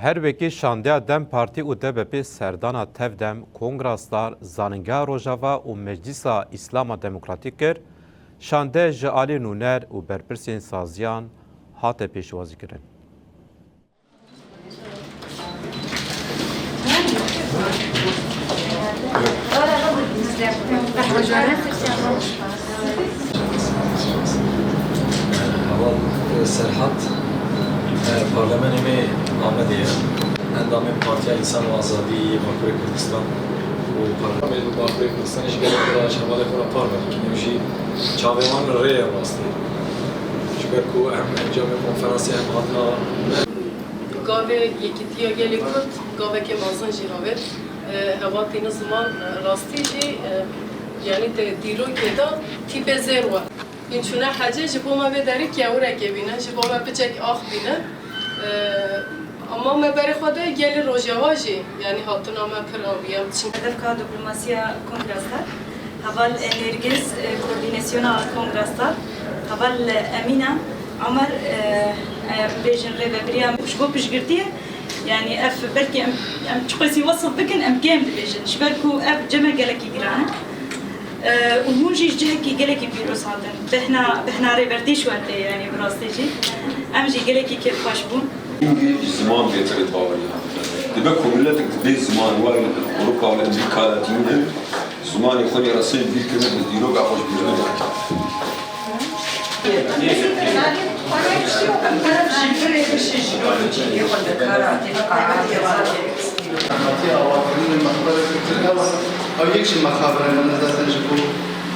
Her wekî şandeya Dem Partî û DBP serdana tevdem kongraslar zanîngeha Rojava û Meclîsa İslama Demokratîk kir, şande ji alî nûner û berpirsên saziyan hate pêşwazîkirin. Serhat Parlamentoy में आमद है अंदाम पार्टियां इंसान आज़ादी बाकुर कुर्दिस्तान वो पार्लियामेंट बाकुर कुर्दिस्तान इस गले पर शमाल कोना पार्लियामेंट निजी चावेमान रे वास्ते çünkü ko hem enjam konferansı hem hatna gave yekitiya gelê Kurd gavekê mezin jî havet hevatîne ziman rastî jî yani te dîrokê da tîpê zêr we yên çûne hecê ji bo me vê derî kewirekê bîne ji bo me biçek ax bîne ama me berê xwe de gelê Rojava jî yani hatina me pir aviya çîn Hedefka diplomasiya kongraslar haval Nergiz koordinasyona kongraslar haval Emine Amar bejin reveberiya şbo pişgirtiye yani ef belki em çıkısı vasıf bikin em game bejin şberku ef ceme geleki giran ومونجي جهكي جلكي بيروس هذا بهنا ريبرتي شو أنت يعني براستيجي أمجي جلكي كيف خشبون زمان بيترد باوريا دبا كملتك دبي زمان وين أوروبا ولا أمريكا لاتين زمان يكون يرسل بيل كنا بديروك عفوش بيجنا أو يكشي مخابر أنا ذات نجيبو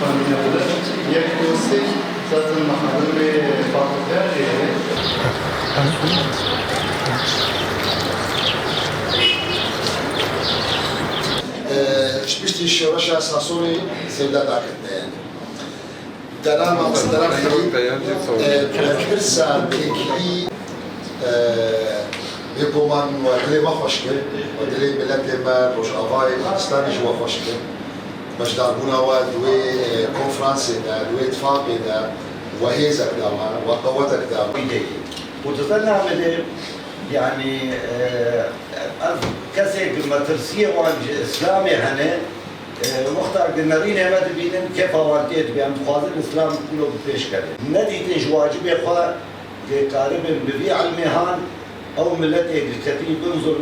فهمي أولا يكوسي ذات المخابر بفاقدها شبشتي الشرشة ساسوني سيدا داكت يعني درام درام كرسا بيكي بيبومان ودلي ما خوشكل ودلي ملت ما روش أفاي كردستاني جوا خوشكل باش داربونا ودوي كونفرانسي دا دوي اتفاقي دا وهيزك داما وقوتك داما وتظل عملية يعني كسي مترسية وان إسلامي هنا مختار قلنارين ما تبينن كيف وانتيت بأن خوازن الإسلام كله بفيش كده نديتش واجب يخوا كقارب ببيع المهان أو ملتي كتير بنظر